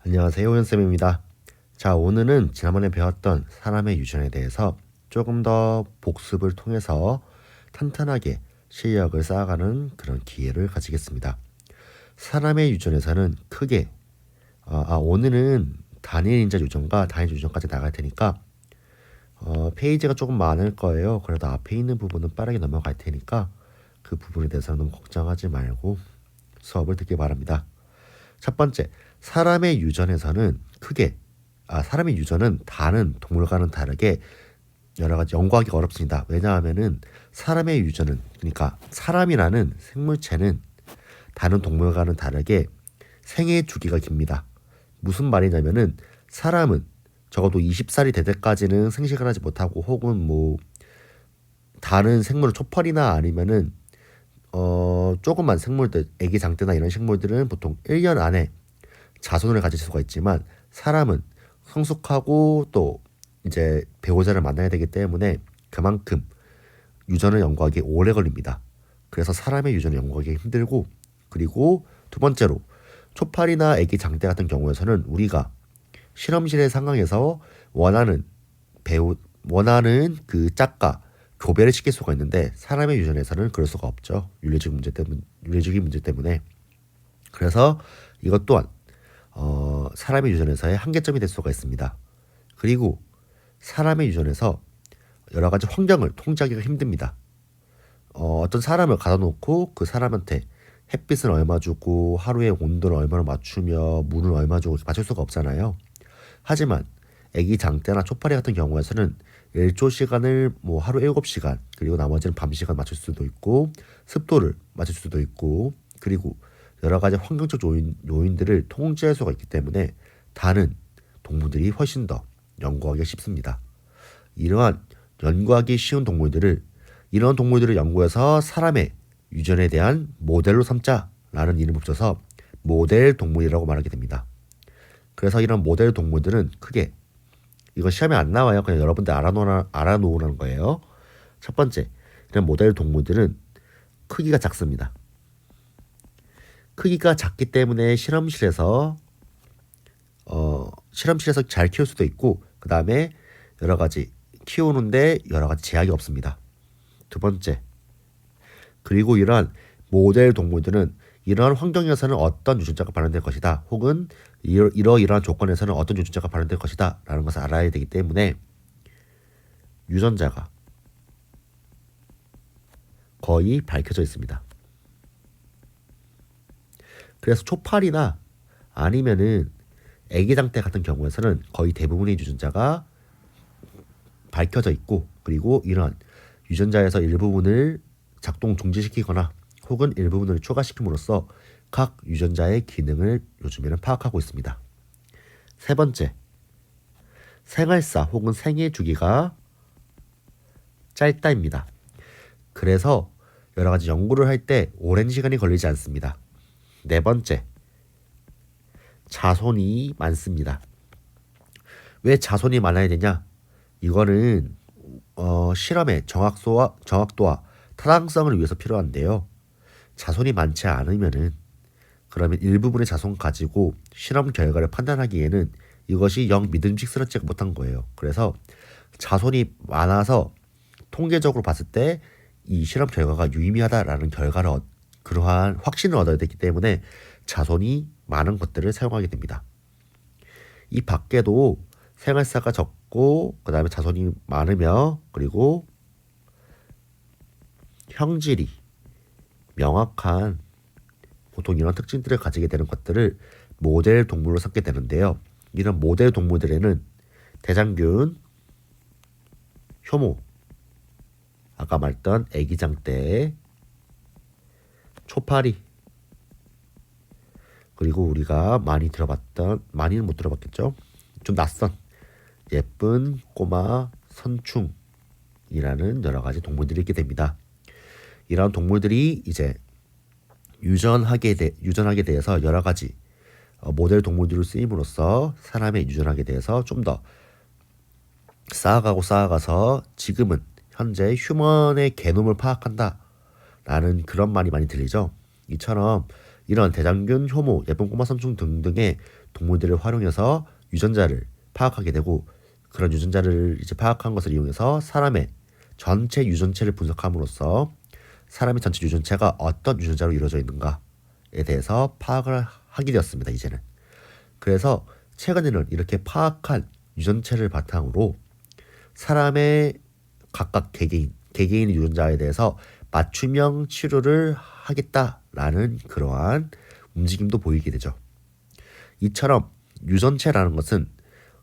안녕하세요, 현쌤입니다. 자, 오늘은 지난번에 배웠던 사람의 유전에 대해서 조금 더 복습을 통해서 탄탄하게 실력을 쌓아가는 그런 기회를 가지겠습니다. 사람의 유전에서는 크게 오늘은 단일 인자 유전과 단일 유전까지 나갈 테니까 페이지가 조금 많을 거예요. 그래도 앞에 있는 부분은 빠르게 넘어갈 테니까 그 부분에 대해서는 너무 걱정하지 말고 수업을 듣기 바랍니다. 첫 번째, 사람의 유전에서는 사람의 유전은 다른 동물과는 다르게 여러 가지 연구하기가 어렵습니다. 왜냐하면은 사람의 유전은, 그러니까 사람이라는 생물체는 다른 동물과는 다르게 생애 주기가 깁니다. 무슨 말이냐면은 사람은 적어도 20살이 될 때까지는 생식을 하지 못하고 혹은 다른 생물 초펄이나 아니면은 조그만 생물들, 애기 장대나 이런 식물들은 보통 1년 안에 자손을 가질 수가 있지만 사람은 성숙하고 또 이제 배우자를 만나야 되기 때문에 그만큼 유전을 연구하기 오래 걸립니다. 그래서 사람의 유전을 연구하기 힘들고, 그리고 두 번째로 초파리나 애기 장대 같은 경우에서는 우리가 실험실의 상황에서 원하는 그 짝과 교배를 시킬 수가 있는데 사람의 유전에서는 그럴 수가 없죠. 윤리주기 문제 때문에. 그래서 이것 또한 사람의 유전에서의 한계점이 될 수가 있습니다. 그리고 사람의 유전에서 여러 가지 환경을 통제하기가 힘듭니다. 어떤 사람을 가다 놓고 그 사람한테 햇빛을 얼마 주고 하루의 온도를 얼마나 맞추며 물을 얼마 주고 맞출 수가 없잖아요. 하지만 애기 장대나 초파리 같은 경우에서는 일조 시간을 하루 7시간, 그리고 나머지는 밤 시간 맞출 수도 있고 습도를 맞출 수도 있고, 그리고 여러 가지 환경적 요인들을 통제할 수가 있기 때문에 다른 동물들이 훨씬 더 연구하기 쉽습니다. 이러한 연구하기 쉬운 이런 동물들을 연구해서 사람의 유전에 대한 모델로 삼자라는 이름을 붙여서 모델 동물이라고 말하게 됩니다. 그래서 이런 모델 동물들은 크게, 이거 시험에 안 나와요. 그냥 여러분들 알아놓으라는 거예요. 첫 번째, 이런 모델 동물들은 크기가 작습니다. 크기가 작기 때문에 실험실에서 잘 키울 수도 있고, 그 다음에 여러 가지 키우는데 여러 가지 제약이 없습니다. 두 번째, 그리고 이러한 모델 동물들은 이러한 환경에서는 어떤 유전자가 발현될 것이다, 혹은 이러이러한 조건에서는 어떤 유전자가 발현될 것이다 라는 것을 알아야 되기 때문에 유전자가 거의 밝혀져 있습니다. 그래서 초파리나 아니면은 애기장대 같은 경우에서는 거의 대부분의 유전자가 밝혀져 있고, 그리고 이러한 유전자에서 일부분을 작동 중지시키거나 혹은 일부분을 초과시킴으로써 각 유전자의 기능을 요즘에는 파악하고 있습니다. 세 번째, 생활사 혹은 생애 주기가 짧다입니다. 그래서 여러 가지 연구를 할 때 오랜 시간이 걸리지 않습니다. 네 번째, 자손이 많습니다. 왜 자손이 많아야 되냐? 이거는 실험의 정확도와 타당성을 위해서 필요한데요. 자손이 많지 않으면은, 그러면 일부분의 자손 가지고 실험 결과를 판단하기에는 이것이 영 믿음직스럽지 못한 거예요. 그래서 자손이 많아서 통계적으로 봤을 때 이 실험 결과가 유의미하다라는 그러한 확신을 얻어야 되기 때문에 자손이 많은 것들을 사용하게 됩니다. 이 밖에도 생활사가 적고, 그 다음에 자손이 많으며, 그리고 형질이 명확한 보통 이런 특징들을 가지게 되는 것들을 모델 동물로 삼게 되는데요. 이런 모델 동물들에는 대장균, 효모, 아까 말했던 애기장대, 초파리, 그리고 우리가 많이는 못 들어봤겠죠? 좀 낯선 예쁜 꼬마 선충이라는 여러 가지 동물들이 있게 됩니다. 이러한 동물들이 이제 유전하게 대해서 여러 가지 모델 동물들을 쓰임으로써 사람의 유전학에 대해서 좀 더 쌓아가서 지금은 현재 휴먼의 게놈을 파악한다라는 그런 말이 많이 들리죠. 이처럼 이런 대장균, 효모, 예쁜 꼬마 선충 등등의 동물들을 활용해서 유전자를 파악하게 되고 그런 유전자를 이제 파악한 것을 이용해서 사람의 전체 유전체를 분석함으로써 사람의 전체 유전체가 어떤 유전자로 이루어져 있는가에 대해서 파악을 하게 되었습니다. 이제는. 그래서 최근에는 이렇게 파악한 유전체를 바탕으로 사람의 각각 개개인의 유전자에 대해서 맞춤형 치료를 하겠다라는 그러한 움직임도 보이게 되죠. 이처럼 유전체라는 것은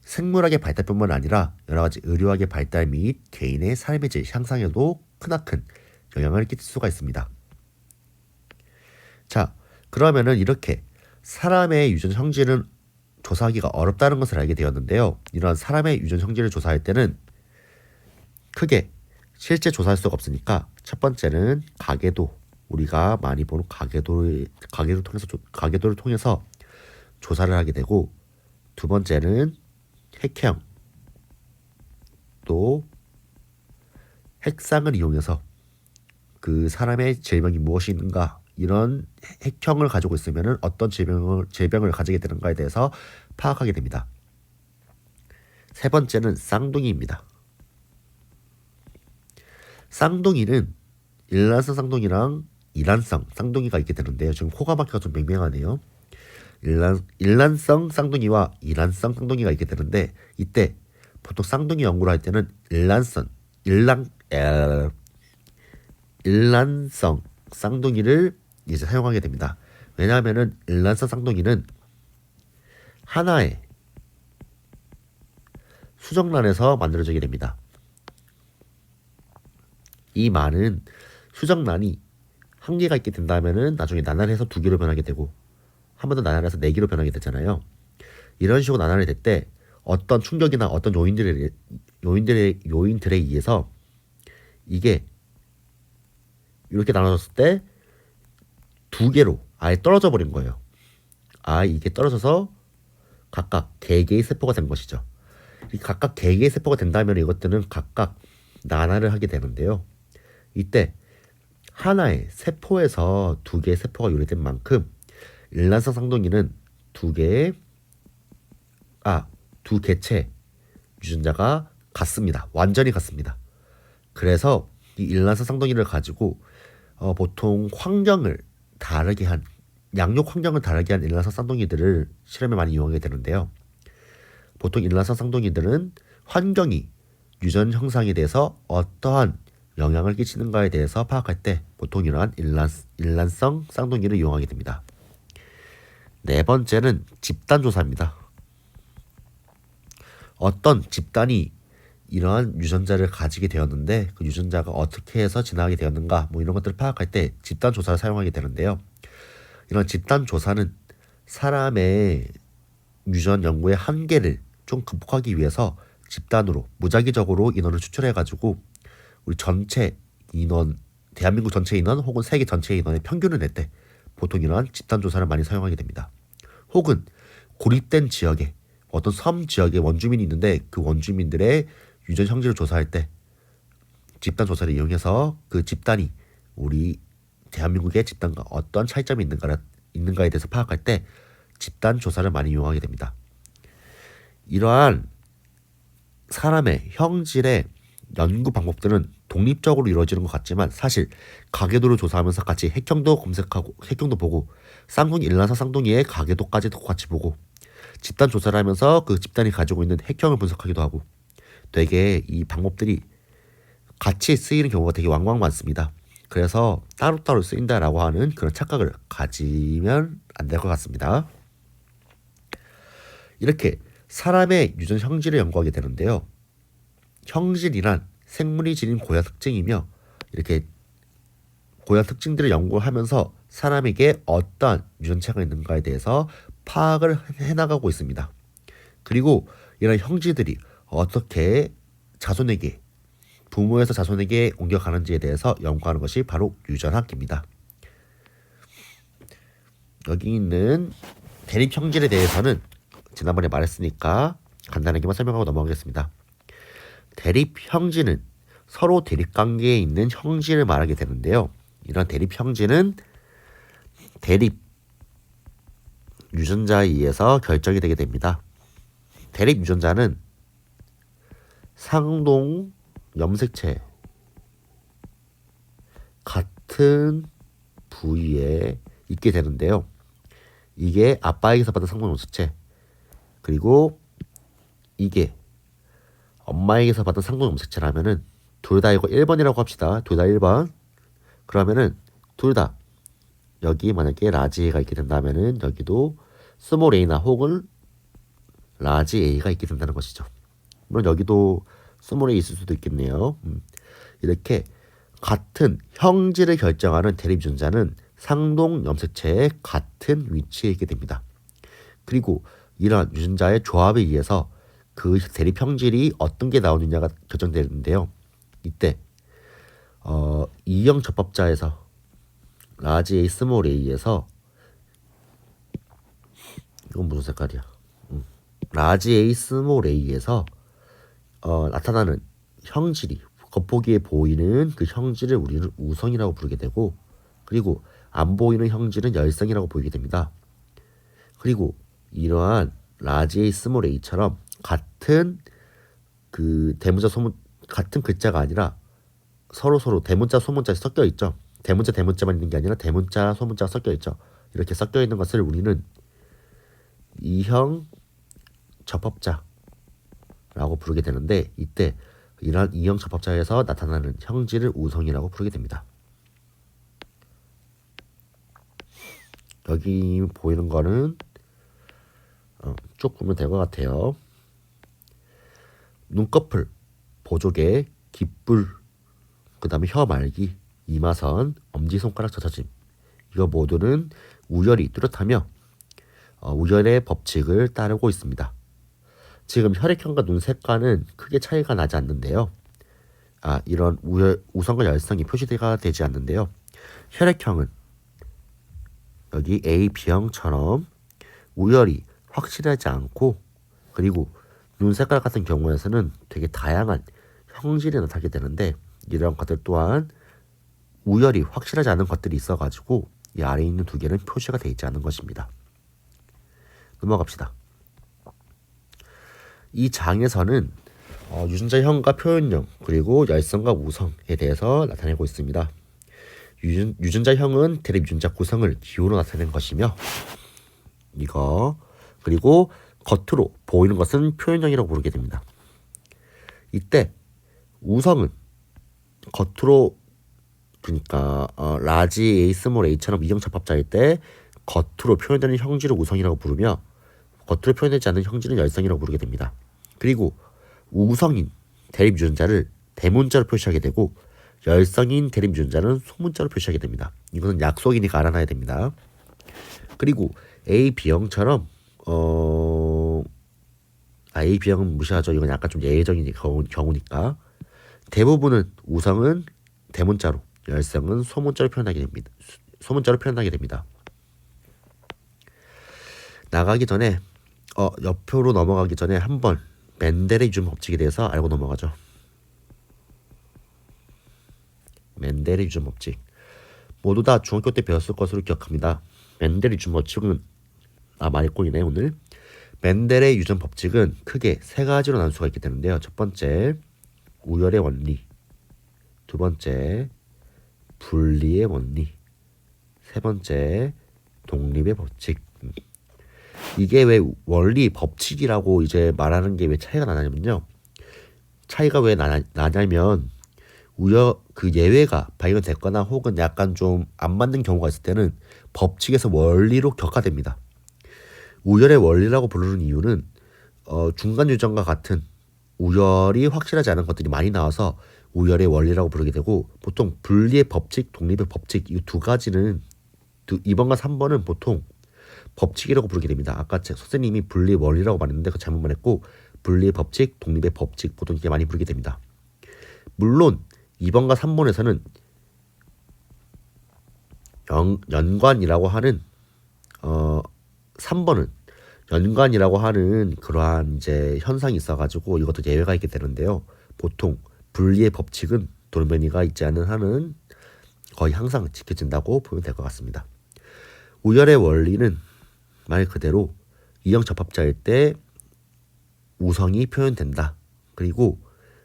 생물학의 발달뿐만 아니라 여러 가지 의료학의 발달 및 개인의 삶의 질 향상에도 크나큰 영향을 끼칠 수가 있습니다. 자, 그러면은 이렇게 사람의 유전 성질은 조사하기가 어렵다는 것을 알게 되었는데요. 이런 사람의 유전 성질을 조사할 때는 크게 실제 조사할 수가 없으니까 첫 번째는 가계도, 우리가 많이 보는 가계도를 통해서 조사를 하게 되고, 두 번째는 핵형, 또 핵상을 이용해서 그 사람의 질병이 무엇이 있는가, 이런 핵형을 가지고 있으면 어떤 질병을 가지게 되는가에 대해서 파악하게 됩니다. 세 번째는 쌍둥이입니다. 쌍둥이는 일란성 쌍둥이랑 이란성 쌍둥이가 있게 되는데요. 지금 코가 막혀서 좀 맹맹하네요. 일란성 쌍둥이와 이란성 쌍둥이가 있게 되는데, 이때 보통 쌍둥이 연구를 할 때는 일란성 쌍둥이를 이제 사용하게 됩니다. 왜냐하면은 일란성 쌍둥이는 하나의 수정란에서 만들어지게 됩니다. 이 많은 수정란이 한 개가 있게 된다면은 나중에 나날해서 두 개로 변하게 되고, 한 번 더 나날해서 네 개로 변하게 되잖아요. 이런 식으로 나날이 될 때 어떤 충격이나 어떤 요인들에 의해서 이게 이렇게 나눠졌을 때 두 개로 아예 떨어져 버린 거예요. 이게 떨어져서 각각 개개의 세포가 된 것이죠. 이 각각 개개의 세포가 된다면 이것들은 각각 나날을 하게 되는데요. 이때 하나의 세포에서 두 개의 세포가 유래된 만큼 일란성 쌍둥이는 두 개체 유전자가 같습니다. 완전히 같습니다. 그래서 이 일란성 쌍둥이를 가지고 보통 양육 환경을 다르게 한 일란성 쌍둥이들을 실험에 많이 이용하게 되는데요. 보통 일란성 쌍둥이들은 환경이 유전 형상에 대해서 어떠한 영향을 끼치는가에 대해서 파악할 때 보통 이러한 일란성 쌍둥이를 이용하게 됩니다. 네 번째는 집단 조사입니다. 어떤 집단이 이러한 유전자를 가지게 되었는데 그 유전자가 어떻게 해서 진화하게 되었는가, 이런 것들을 파악할 때 집단 조사를 사용하게 되는데요. 이런 집단 조사는 사람의 유전 연구의 한계를 좀 극복하기 위해서 집단으로 무작위적으로 인원을 추출해 가지고 우리 전체 인원, 대한민국 전체 인원 혹은 세계 전체 인원의 평균을 낼 때 보통 이러한 집단 조사를 많이 사용하게 됩니다. 혹은 고립된 지역에 어떤 섬 지역에 원주민이 있는데 그 원주민들의 유전 성질을 조사할 때 집단 조사를 이용해서 그 집단이 우리 대한민국의 집단과 어떤 차이점이 있는가에 대해서 파악할 때 집단 조사를 많이 이용하게 됩니다. 이러한 사람의 형질의 연구 방법들은 독립적으로 이루어지는 것 같지만 사실 가계도를 조사하면서 같이 핵형도 검색하고 핵형도 보고 쌍둥이 일란성 쌍둥이의 가계도까지도 같이 보고 집단 조사를 하면서 그 집단이 가지고 있는 핵형을 분석하기도 하고, 되게 이 방법들이 같이 쓰이는 경우가 되게 왕왕 많습니다. 그래서 따로따로 쓰인다라고 하는 그런 착각을 가지면 안 될 것 같습니다. 이렇게 사람의 유전 형질을 연구하게 되는데요. 형질이란 생물이 지닌 고유 특징이며, 이렇게 고유 특징들을 연구하면서 사람에게 어떤 유전체가 있는가에 대해서 파악을 해나가고 있습니다. 그리고 이런 형질들이 어떻게 부모에서 자손에게 옮겨가는지에 대해서 연구하는 것이 바로 유전학입니다. 여기 있는 대립 형질에 대해서는 지난번에 말했으니까 간단하게만 설명하고 넘어가겠습니다. 대립 형질은 서로 대립 관계에 있는 형질을 말하게 되는데요. 이런 대립 형질은 대립 유전자에 의해서 결정이 되게 됩니다. 대립 유전자는 상동 염색체 같은 부위에 있게 되는데요. 이게 아빠에게서 받은 상동 염색체, 그리고 이게 엄마에게서 받은 상동 염색체라면은 둘 다 이거 1번이라고 합시다. 둘 다 1번. 그러면은 둘 다 여기 만약에 라지 A가 있게 된다면은 여기도 스몰 a나 혹은 라지 A가 있게 된다는 것이죠. 물론 여기도 스몰 A 있을 수도 있겠네요. 이렇게 같은 형질을 결정하는 대립 유전자는 상동 염색체의 같은 위치에 있게 됩니다. 그리고 이러한 유전자의 조합에 의해서 그 대립 형질이 어떤 게 나오느냐가 결정되는데요. 이때 2형 접합자에서 라지 A 스몰 A에서 이건 무슨 색깔이야? 라지 A 스몰 A에서 나타나는 형질이 겉보기에 보이는 그 형질을 우리는 우성이라고 부르게 되고, 그리고 안 보이는 형질은 열성이라고 보이게 됩니다. 그리고 이러한 라지 A 스몰 A처럼 같은 그 대문자 소문 같은 글자가 아니라 서로 대문자 소문자 섞여 있죠. 대문자만 있는 게 아니라 대문자 소문자가 섞여 있죠. 이렇게 섞여 있는 것을 우리는 이형 접합자라고 부르게 되는데, 이때 이러한 이형 접합자에서 나타나는 형질을 우성이라고 부르게 됩니다. 여기 보이는 거는 쭉 보면 될 것 같아요. 눈꺼풀, 보조개, 귓불, 그 다음에 혀 말기, 이마선, 엄지손가락 젖혀짐, 이거 모두는 우열이 뚜렷하며 우열의 법칙을 따르고 있습니다. 지금 혈액형과 눈 색깔은 크게 차이가 나지 않는데요. 이런 우성과 열성이 표시가 되지 않는데요. 혈액형은 여기 A, B형처럼 우열이 확실하지 않고, 그리고 눈 색깔 같은 경우에서는 되게 다양한 형질이 나타나게 되는데, 이런 것들 또한 우열이 확실하지 않은 것들이 있어가지고 이 아래에 있는 두 개는 표시가 되어 있지 않은 것입니다. 넘어갑시다. 이 장에서는 유전자형과 표현형, 그리고 열성과 우성에 대해서 나타내고 있습니다. 유전자형은 대립 유전자 구성을 기호로 나타낸 것이며, 이거 그리고 겉으로 보이는 것은 표현형이라고 부르게 됩니다. 이때 우성은 겉으로, 그러니까 라지 A 스몰 A처럼 이형 접합자일 때 겉으로 표현되는 형질을 우성이라고 부르며, 겉으로 표현되지 않는 형질은 열성이라고 부르게 됩니다. 그리고 우성인 대립 유전자를 대문자로 표시하게 되고, 열성인 대립 유전자는 소문자로 표시하게 됩니다. 이거는 약속이니까 알아놔야 됩니다. 그리고 A, B형처럼 A, B형은 무시하죠. 이건 약간 좀 예외적인 경우니까. 대부분은 우성은 대문자로, 열성은 소문자로 표현하게 됩니다. 나가기 전에 옆으로 넘어가기 전에 한번 멘델의 유전 법칙에 대해서 알고 넘어가죠. 멘델의 유전 법칙, 모두 다 중학교 때 배웠을 것으로 기억합니다. 멘델의 유전 법칙은 많이 꼬이네 오늘. 멘델의 유전 법칙은 크게 세 가지로 나눌 수가 있게 되는데요. 첫 번째, 우열의 원리. 두 번째, 분리의 원리. 세 번째, 독립의 법칙. 이게 왜 원리 법칙이라고 이제 말하는 게 왜 차이가 나냐면요. 차이가 왜 나냐면 그 예외가 발견됐거나 혹은 약간 좀 안 맞는 경우가 있을 때는 법칙에서 원리로 격화됩니다. 우열의 원리라고 부르는 이유는 중간 유전과 같은 우열이 확실하지 않은 것들이 많이 나와서 우열의 원리라고 부르게 되고, 보통 분리의 법칙, 독립의 법칙, 이 두 가지는 2번과 3번은 보통 법칙이라고 부르게 됩니다. 아까 선생님이 분리의 원리라고 말했는데 그거 잘못 말했고, 분리의 법칙, 독립의 법칙 보통 이렇게 많이 부르게 됩니다. 물론 2번과 3번에서는 연관이라고 하는 3번은 연관이라고 하는 그러한 이제 현상이 있어가지고 이것도 예외가 있게 되는데요. 보통 분리의 법칙은 돌멩이가 있지 않은 한은 거의 항상 지켜진다고 보면 될 것 같습니다. 우열의 원리는 말 그대로 이형 접합자일 때 우성이 표현된다. 그리고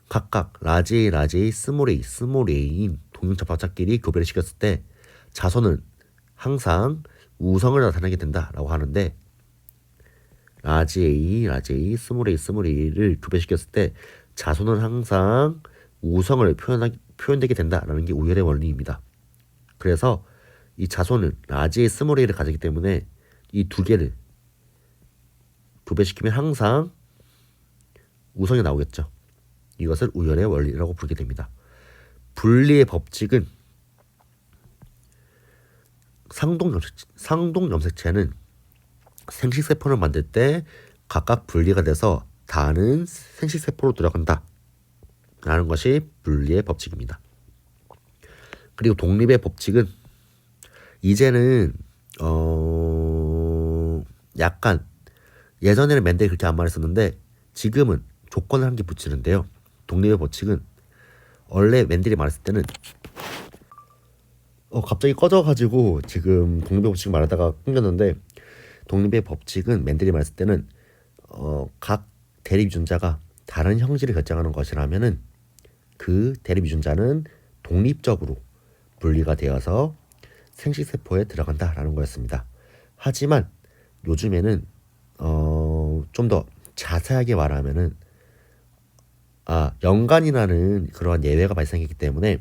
각각 라지 A, 라지 A, 스몰 A인 동형 접합자끼리 교배를 시켰을 때 자손은 항상 우성을 나타내게 된다라고 하는데, 라지 A, 스몰 A를 교배시켰을 때 자손은 항상 우성을 표현되게 된다라는 게 우열의 원리입니다. 그래서 이 자손은 라지 A, 스몰 A를 가지기 때문에 이 두 개를 교배시키면 항상 우성이 나오겠죠. 이것을 우열의 원리라고 부르게 됩니다. 분리의 법칙은 상동염색체는 생식세포를 만들 때 각각 분리가 돼서 다른 생식세포로 들어간다 라는 것이 분리의 법칙입니다. 그리고 독립의 법칙은 이제는 약간 예전에는 맨델이 그렇게 안 말했었는데 지금은 조건을 한 개 붙이는데요. 독립의 법칙은 원래 맨델이 말했을 때는 갑자기 꺼져가지고 지금 독립의 법칙 말하다가 끊겼는데, 독립의 법칙은 맨델이 말했을 때는 각 대립 유전자가 다른 형질을 결정하는 것이라면은 그 대립 유전자는 독립적으로 분리가 되어서 생식세포에 들어간다라는 거였습니다. 하지만 요즘에는 좀 더 자세하게 말하면은 연간이라는 그러한 예외가 발생했기 때문에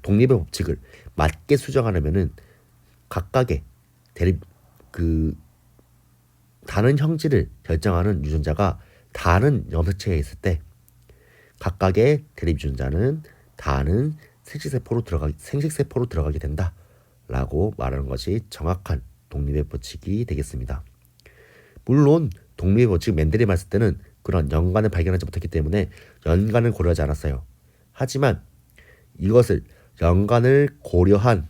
독립의 법칙을 맞게 수정하려면은 각각의 대립 다른 형질을 결정하는 유전자가 다른 염색체에 있을 때 각각의 대립 유전자는 다른 생식세포로 들어가게 된다라고 말하는 것이 정확한 독립의 법칙이 되겠습니다. 물론 독립의 법칙 맨델이 말했을 때는 그런 연관을 발견하지 못했기 때문에 연관을 고려하지 않았어요. 하지만 이것을 연관을 고려한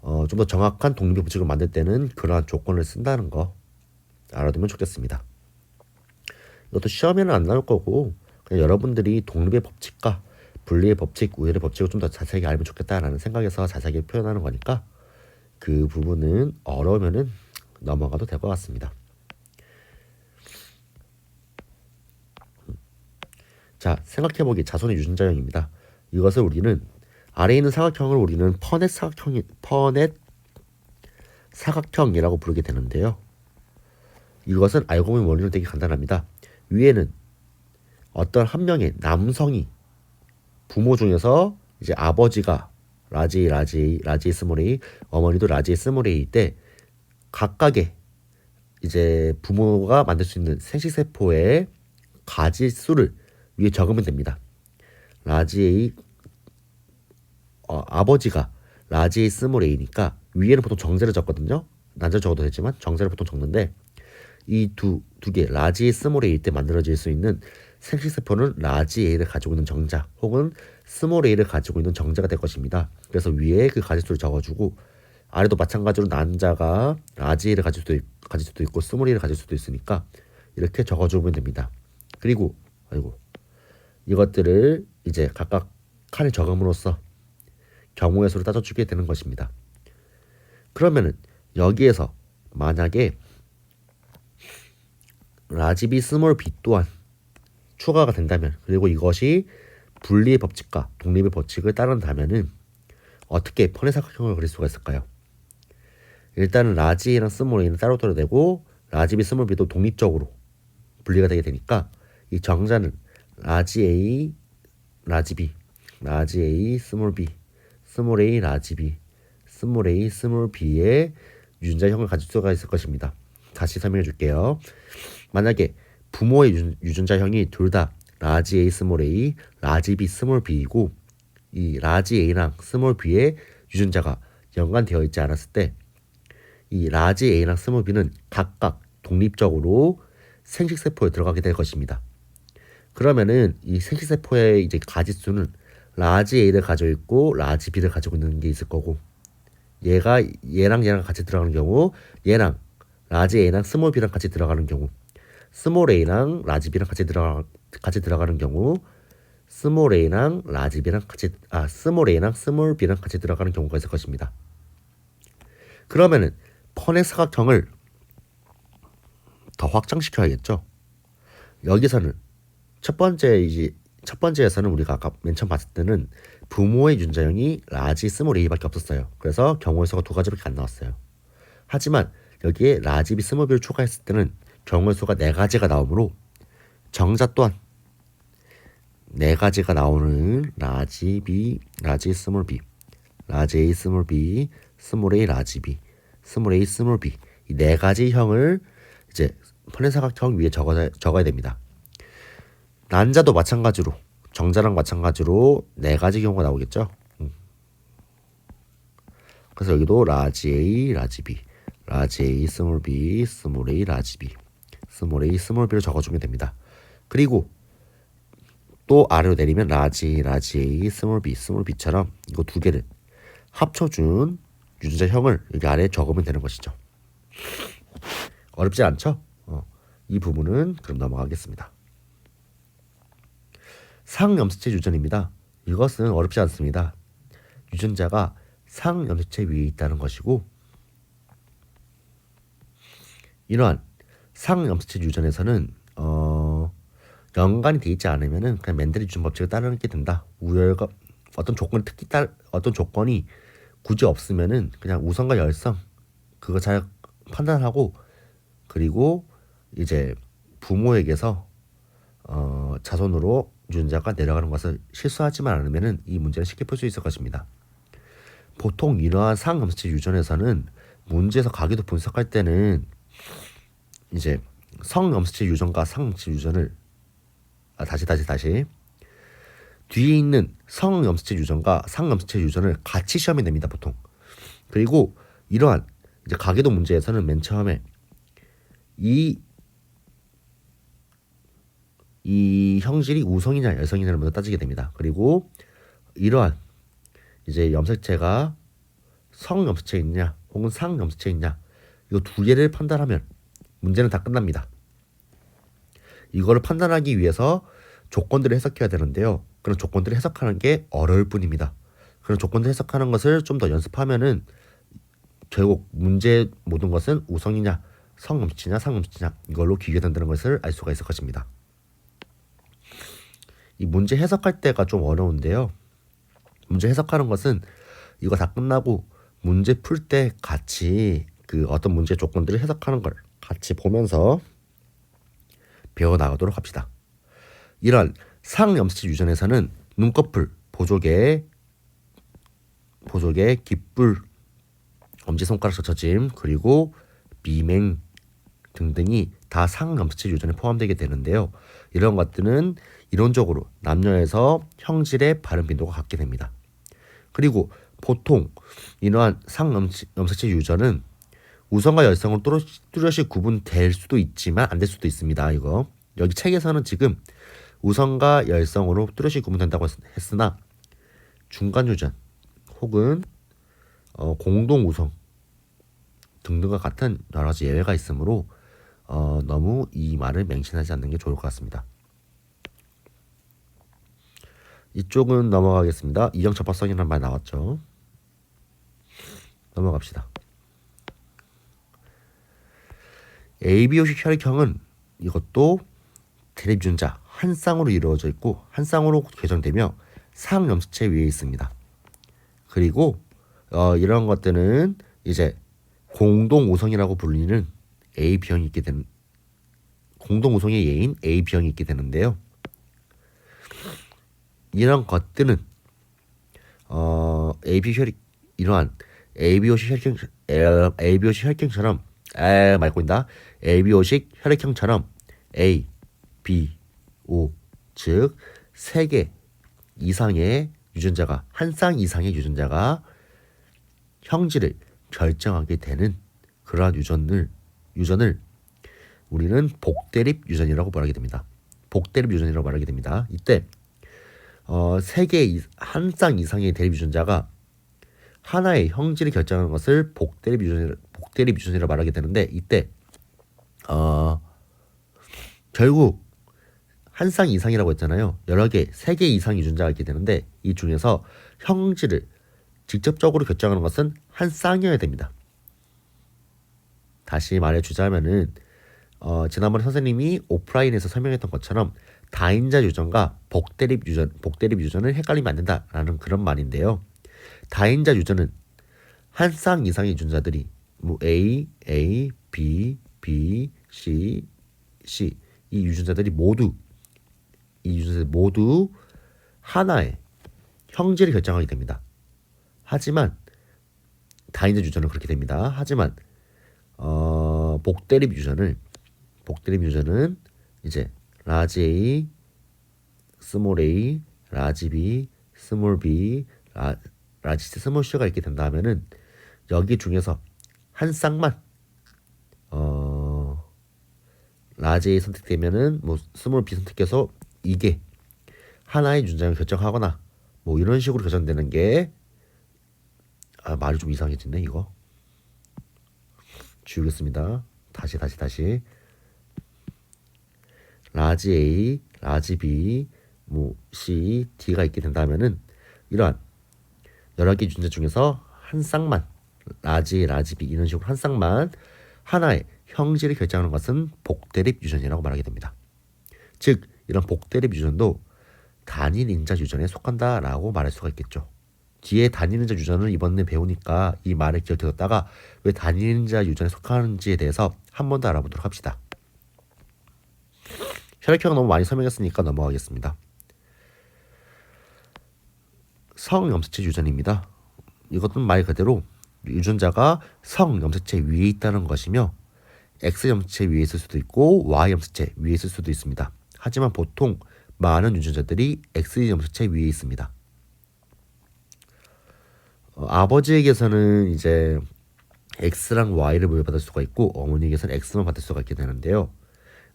좀 더 정확한 독립의 법칙을 만들 때는 그러한 조건을 쓴다는 거 알아두면 좋겠습니다. 이것도 시험에는 안 나올 거고 그냥 여러분들이 독립의 법칙과 분리의 법칙, 우열의 법칙을 좀 더 자세하게 알면 좋겠다라는 생각에서 자세하게 표현하는 거니까 그 부분은 어려우면은 넘어가도 될 것 같습니다. 자, 생각해보기 자손의 유전자형입니다. 이것을 우리는 아래에 있는 사각형을 우리는 퍼넷 사각형이라고 부르게 되는데요. 이것은 알고 보면 원리는 되게 간단합니다. 위에는 어떤 한 명의 남성이 부모 중에서 이제 아버지가 라지 스몰 A, 어머니도 라지 스몰 A일 때 각각의 이제 부모가 만들 수 있는 생식세포의 가지 수를 위에 적으면 됩니다. 라지 A 아버지가 라지 A 스몰 A니까 위에는 보통 정제를 적거든요. 난제를 적어도 되지만 정제를 보통 적는데 이 두 개 라지 A 스몰 A일 때 만들어질 수 있는 생식세포는 라지 A를 가지고 있는 정자 혹은 스몰 A를 가지고 있는 정자가 될 것입니다. 그래서 위에 그 가지수를 적어주고 아래도 마찬가지로 난자가 라지 A를 가질 수도 있고 스몰 A를 가질 수도 있으니까 이렇게 적어주면 됩니다. 그리고 이것들을 이제 각각 칸에 적음으로써 경우의 수를 따져주게 되는 것입니다. 그러면은 여기에서 만약에 라지 B 스몰 B 또한 추가가 된다면, 그리고 이것이 분리의 법칙과 독립의 법칙을 따른다면은 어떻게 퍼넷 사각형을 그릴 수가 있을까요? 일단은 라지 A랑 스몰 A는 따로 되고 라지 B 스몰 B도 독립적으로 분리가 되게 되니까 이 정자는 라지 A, 라지 B, 라지 A, 스몰 B, 스몰 A, 라지 B, 스몰 A, 스몰 B의 유전자형을 가질 수가 있을 것입니다. 다시 설명해 줄게요. 만약에 부모의 유전자형이 둘 다 라지 A, 스몰 A, 라지 B, 스몰 B이고 이 라지 A랑 스몰 B의 유전자가 연관되어 있지 않았을 때 이 라지 A랑 스몰 B는 각각 독립적으로 생식세포에 들어가게 될 것입니다. 그러면은 이 생식세포의 이제 가지수는 라지 A를 가지고 있고 라지 B를 가지고 있는 게 있을 거고, 얘랑 같이 들어가는 경우, 얘랑 라지 A랑 스몰 B랑 같이 들어가는 경우, 스몰 A랑 라지 B랑 같이 들어가는 경우, 스몰 A랑 라지 B랑 스몰 A랑 스몰 B랑 같이 들어가는 경우가 있을 것입니다. 그러면은 퍼넷 사각형을 더 확장시켜야겠죠. 여기서는 첫 번째에서는 우리가 아까 맨 처음 봤을 때는 부모의 유전자형이 라지 스몰 a밖에 없었어요. 그래서 경우의 수가 두 가지밖에 안 나왔어요. 하지만 여기에 라지 b 스몰 b를 추가했을 때는 경우의 수가 네 가지가 나오므로 정자 또한 네 가지가 나오는 라지 b, 라지 스몰 b, 라지 a 스몰 b, 스몰 a 라지 b, 스몰 a 스몰 b 이 네 가지 형을 이제 편의사각형 위에 적어야 됩니다. 난자도 마찬가지로 정자랑 마찬가지로 네 가지 경우가 나오겠죠. 그래서 여기도 라지 A, 라지 B, 라지 A, 스몰 B, 스몰 A, 라지 B, 스몰 A, 스몰 B를 적어주면 됩니다. 그리고 또 아래로 내리면 라지 A, 스몰 B, 스몰 B처럼 이거 두 개를 합쳐준 유전자형을 여기 아래에 적으면 되는 것이죠. 어렵지 않죠? 이 부분은 그럼 넘어가겠습니다. 상염색체 유전입니다. 이것은 어렵지 않습니다. 유전자가 상염색체 위에 있다는 것이고 이러한 상염색체 유전에서는 연관이 되어 있지 않으면은 그냥 멘델의 유전 법칙을 따르게 된다. 우열과 어떤 조건이 굳이 없으면은 그냥 우성과 열성 그거 잘 판단하고 그리고 이제 부모에게서 자손으로 유전자가 내려가는 것을 실수하지만 않으면은 이 문제를 쉽게 풀 수 있을 것입니다. 보통 이러한 상염색체 유전에서는 문제에서 가계도 분석할 때는 이제 성염색체 유전과 상염색체 유전을 다시 뒤에 있는 성염색체 유전과 상염색체 유전을 같이 시험에 냅니다 보통. 그리고 이러한 이제 가계도 문제에서는 맨 처음에 이 형질이 우성이냐 열성이냐를 먼저 따지게 됩니다. 그리고 이러한 이제 염색체가 성염색체이냐 혹은 상염색체이냐 이거 두 개를 판단하면 문제는 다 끝납니다. 이거를 판단하기 위해서 조건들을 해석해야 되는데요. 그런 조건들을 해석하는 게 어려울 뿐입니다. 그런 조건들 해석하는 것을 좀 더 연습하면은 결국 문제 모든 것은 우성이냐 성염색체냐 상염색체냐 이걸로 귀결된다는 것을 알 수가 있을 것입니다. 이 문제 해석할 때가 좀 어려운데요. 문제 해석하는 것은 이거 다 끝나고 문제 풀 때 같이 그 어떤 문제 조건들을 해석하는 걸 같이 보면서 배워 나가도록 합시다. 이런 상염색체 유전에서는 눈꺼풀, 보조개, 깃불, 엄지손가락 젖혀짐, 그리고 미맹 등등이 다 상염색체 유전에 포함되게 되는데요. 이런 것들은 이론적으로 남녀에서 형질의 발현 빈도가 같게 됩니다. 그리고 보통 이러한 상염색체 유전은 우성과 열성으로 뚜렷이 구분될 수도 있지만 안 될 수도 있습니다. 이거 여기 책에서는 지금 우성과 열성으로 뚜렷이 구분된다고 했으나 중간 유전 혹은 공동 우성 등등과 같은 여러 가지 예외가 있으므로 너무 이 말을 맹신하지 않는 게 좋을 것 같습니다. 이쪽은 넘어가겠습니다. 이형첩합성이라는 말 나왔죠. 넘어갑시다. ABO식 혈액형은 이것도 대립유전자 한 쌍으로 이루어져 있고 한 쌍으로 개정되며 상염색체 위에 있습니다. 그리고 이런 것들은 이제 공동 우성이라고 불리는 AB형이 있게 되는 공동 우성의 예인 AB형이 있게 되는데요. 이런 것들은 이러한 ABO식 혈액형처럼 ABO식 혈액형처럼 A, B, O 즉 3개 이상의 유전자가 한 쌍 이상의 유전자가 형질을 결정하게 되는 그러한 유전을 우리는 복대립 유전이라고 말하게 됩니다. 복대립 유전이라고 말하게 됩니다. 이때 3개 한 쌍 이상의 대립 유전자가 하나의 형질을 결정하는 것을 복대립 유전이라고 말하게 되는데 이때 결국 한 쌍 이상이라고 했잖아요. 여러 개, 3개 이상 유전자가 있게 되는데 이 중에서 형질을 직접적으로 결정하는 것은 한 쌍이어야 됩니다. 다시 말해주자면은 지난번에 선생님이 오프라인에서 설명했던 것처럼 다인자 유전과 복대립 유전을 헷갈리면 안 된다라는 그런 말인데요. 다인자 유전은 한 쌍 이상의 유전자들이 뭐 A, B, C 이 유전자들이 모두 하나의 형질을 결정하게 됩니다. 하지만 다인자 유전은 그렇게 됩니다. 하지만 복대립 유전은 이제 라지 A, 스몰 a, 라지 B, 스몰 b, 라지 C, 스몰 c가 있게 된다면은 여기 중에서 한 쌍만 라지 A 선택되면은 뭐 스몰 b 선택해서 이게 하나의 유전자를 결정하거나 뭐 이런 식으로 결정되는 게 말이 좀 이상해졌네 이거. 지우겠습니다. 다시 라지 A, 라지 B, 뭐 C, D가 있게 된다면은 이러한 여러 개 유전자 중에서 한 쌍만 라지 B 이런 식으로 한 쌍만 하나의 형질을 결정하는 것은 복대립 유전이라고 말하게 됩니다. 즉 이런 복대립 유전도 단일 인자 유전에 속한다라고 말할 수가 있겠죠. 뒤에 단일 인자 유전을 이번에 배우니까 이 말을 기억해뒀다가 왜 단일 인자 유전에 속하는지에 대해서 한 번 더 알아보도록 합시다. 혈액형은 너무 많이 설명했으니까 넘어가겠습니다. 성염색체 유전입니다. 이것은 말 그대로 유전자가 성염색체 위에 있다는 것이며 X염색체 위에 있을 수도 있고 Y염색체 위에 있을 수도 있습니다. 하지만 보통 많은 유전자들이 X염색체 위에 있습니다. 아버지에게서는 이제 X랑 Y를 물려받을 수가 있고 어머니에게서는 X만 받을 수가 있게 되는데요.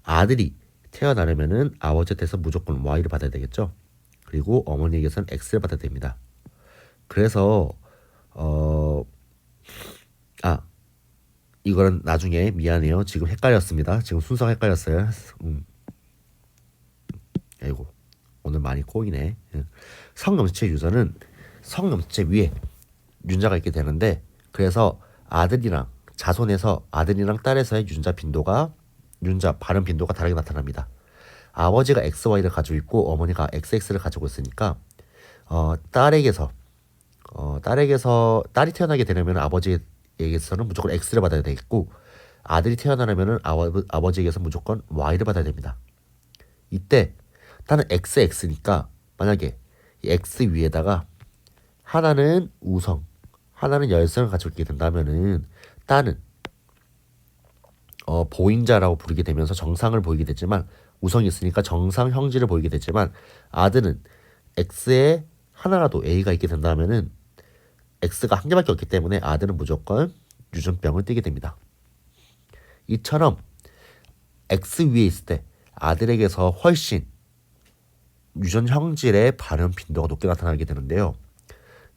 아들이 태어나려면은 아버지한테서 무조건 Y를 받아야 되겠죠. 그리고 어머니에게서는 X를 받아야 됩니다. 그래서 이거는 나중에 미안해요. 지금 헷갈렸습니다. 지금 순서가 헷갈렸어요. 아이고 오늘 많이 꼬이네. 성염색체 유전은 성염색체 위에 유전자가 있게 되는데 그래서 아들이랑 자손에서 아들이랑 딸에서의 유전자 발현 빈도가 다르게 나타납니다. 아버지가 XY를 가지고 있고 어머니가 XX를 가지고 있으니까 딸에게서 딸이 태어나게 되려면 아버지에게서는 무조건 X를 받아야 되겠고 아들이 태어나려면 아버지에게서 무조건 Y를 받아야 됩니다. 이때 나는 XX니까 만약에 이 X 위에다가 하나는 우성, 하나는 열성을 가지고 있게 된다면은 딸은 보인자라고 부르게 되면서 정상을 보이게 되지만 우성이 있으니까 정상 형질을 보이게 되지만 아들은 X에 하나라도 A가 있게 된다면은 X가 한 개밖에 없기 때문에 아들은 무조건 유전병을 띠게 됩니다. 이처럼 X 위에 있을 때 아들에게서 훨씬 유전 형질의 발현 빈도가 높게 나타나게 되는데요.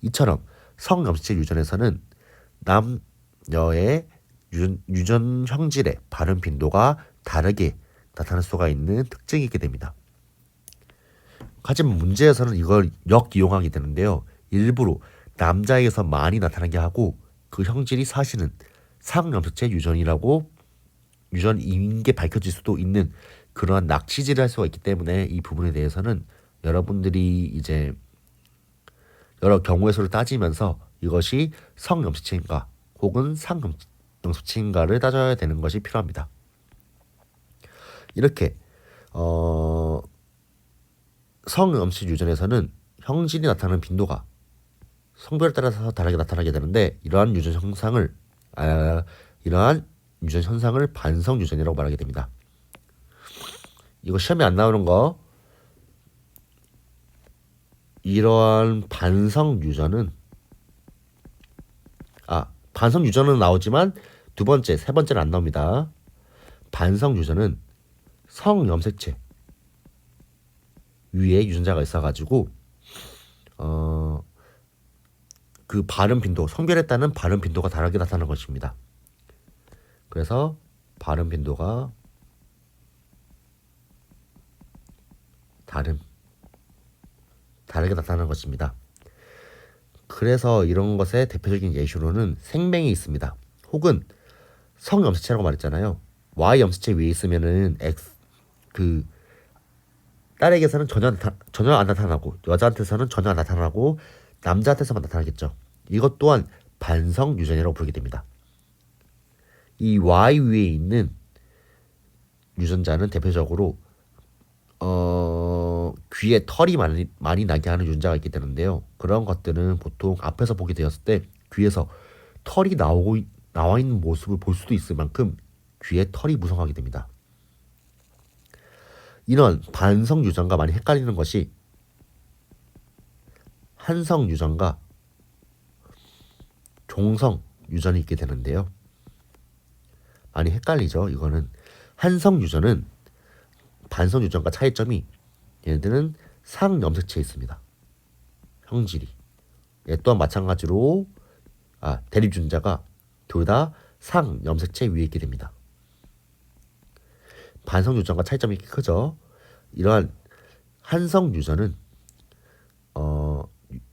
이처럼 성염색체 유전에서는 남녀의 유전 형질의 발현 빈도가 다르게 나타날 수가 있는 특징이 있게 됩니다. 하지만 문제에서는 이걸 역이용하게 되는데요. 일부러 남자에게서 많이 나타나게 하고 그 형질이 사실은 성염색체 유전인 게 밝혀질 수도 있는 그러한 낚시질을 할 수가 있기 때문에 이 부분에 대해서는 여러분들이 이제 여러 경우의 수를 따지면서 이것이 성염색체인가 혹은 상염색체인가를 따져야 되는 것이 필요합니다. 이렇게 성염색체 유전에서는 형질이 나타나는 빈도가 성별에 따라서 다르게 나타나게 되는데 이러한 유전 현상을 반성 유전이라고 말하게 됩니다. 이거 시험에 안 나오는 거 이러한 반성 유전은 나오지만 두 번째, 세 번째는 안 나옵니다. 반성 유전은 성염색체 위에 유전자가 있어가지고 그 발현 빈도, 성별에 따른 발현 빈도가 다르게 나타나는 것입니다. 그래서 발현 빈도가 다르게 나타나는 것입니다. 그래서 이런 것의 대표적인 예시로는 생명이 있습니다. 혹은 성염색체라고 말했잖아요. Y 염색체 위에 있으면은 X 그 딸에게서는 전혀 안 나타나고 여자한테서는 전혀 안 나타나고 남자한테서만 나타나겠죠. 이것 또한 반성 유전이라고 부르게 됩니다. 이 Y 위에 있는 유전자는 대표적으로 귀에 털이 많이 나게 하는 유전자가 있게 되는데요. 그런 것들은 보통 앞에서 보게 되었을 때 귀에서 털이 나와 있는 모습을 볼 수도 있을 만큼 귀에 털이 무성하게 됩니다. 이런 반성 유전과 많이 헷갈리는 것이 한성 유전과 종성 유전이 있게 되는데요. 많이 헷갈리죠. 이거는 한성 유전은 반성 유전과 차이점이 얘네들은 상염색체에 있습니다. 형질이. 얘 또한 마찬가지로 대립 유전자가 둘 다 상염색체 위에 있게 됩니다. 반성 유전과 차이점이 크죠. 이러한 한성 유전은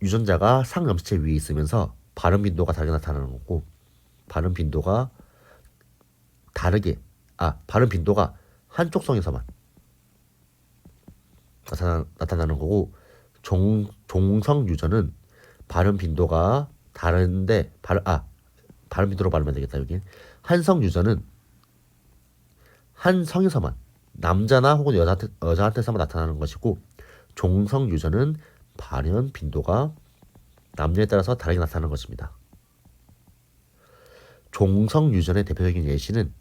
유전자가 상염색체 위에 있으면서 발음 빈도가 다르게 나타나는 거고 발음 빈도가 발음 빈도가 한쪽 성에서만 나타나는 거고 종성 유전은 발음 빈도가 다른데 발음 빈도로 발음해야 되겠다 여기. 한성 유전은 한 성에서만 남자나 혹은 여자한테서만 나타나는 것이고 종성 유전은 발현 빈도가 남녀에 따라서 다르게 나타나는 것입니다. 종성 유전의 대표적인 예시는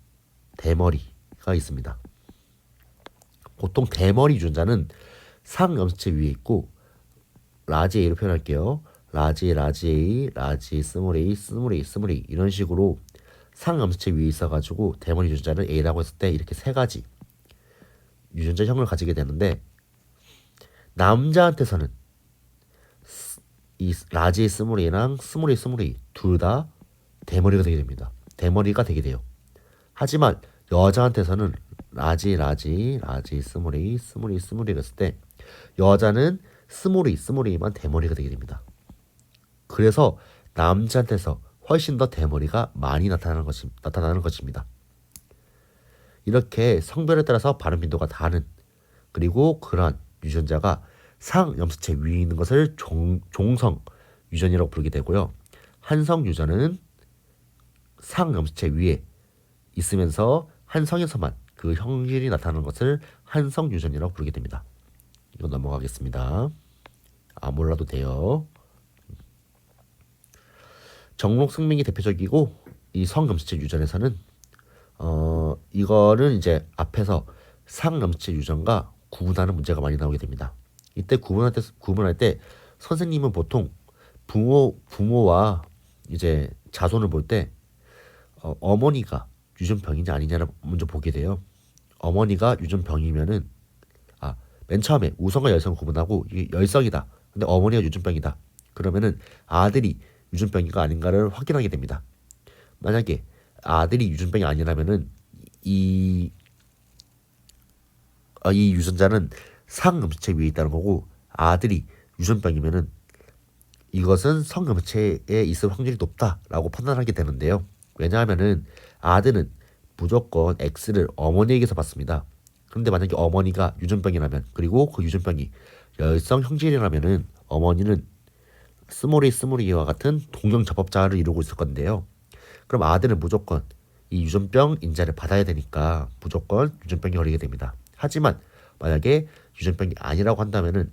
대머리가 있습니다. 보통 대머리 유전자는 상염색체 위에 있고 라지 A로 표현할게요. 라지 A, 라지 스몰 A, 스몰 A, 스몰 A 이런 식으로 상염색체 위에 있어가지고 대머리 유전자를 A라고 했을 때 이렇게 세 가지 유전자형을 가지게 되는데 남자한테서는 이 라지 A, 스몰 A랑 스몰 A, 스몰 A 둘 다 대머리가 되게 됩니다. 대머리가 되게 돼요. 하지만 여자한테서는 라지, 스몰 A, 스몰 A, 스몰 A가 있을 때 여자는 스몰 A만 대머리가 되게 됩니다. 그래서 남자한테서 훨씬 더 대머리가 많이 나타나는 것입니다. 이렇게 성별에 따라서 발음 빈도가 다른 그리고 그러한 유전자가 상염색체 위에 있는 것을 종성 유전이라고 부르게 되고요. 한성 유전은 상염색체 위에 있으면서 한성에서만 그 형질이 나타나는 것을 한성 유전이라고 부르게 됩니다. 이거 넘어가겠습니다. 몰라도 돼요. 정록 승명이 대표적이고 이 성염색체 유전에서는 이거는 이제 앞에서 상염색체 유전과 구분하는 문제가 많이 나오게 됩니다. 이때 구분할 때 선생님은 보통 부모와 이제 자손을 볼 때 어머니가 유전병이냐 아니냐를 먼저 보게 돼요. 어머니가 유전병이면은 맨 처음에 우성과 열성을 구분하고 이게 열성이다. 근데 어머니가 유전병이다. 그러면은 아들이 유전병인가 아닌가를 확인하게 됩니다. 만약에 아들이 유전병이 아니라면은 이 유전자는 상염색체 위에 있다는 거고 아들이 유전병이면은 이것은 성염색체에 있을 확률이 높다라고 판단하게 되는데요. 왜냐하면은 아들은 무조건 X를 어머니에게서 받습니다. 그런데 만약에 어머니가 유전병이라면 그리고 그 유전병이 열성 형질이라면은 어머니는 스몰 A와 같은 동형 접합자를 이루고 있을 건데요. 그럼 아들은 무조건 이 유전병 인자를 받아야 되니까 무조건 유전병이 걸리게 됩니다. 하지만 만약에 유전병이 아니라고 한다면은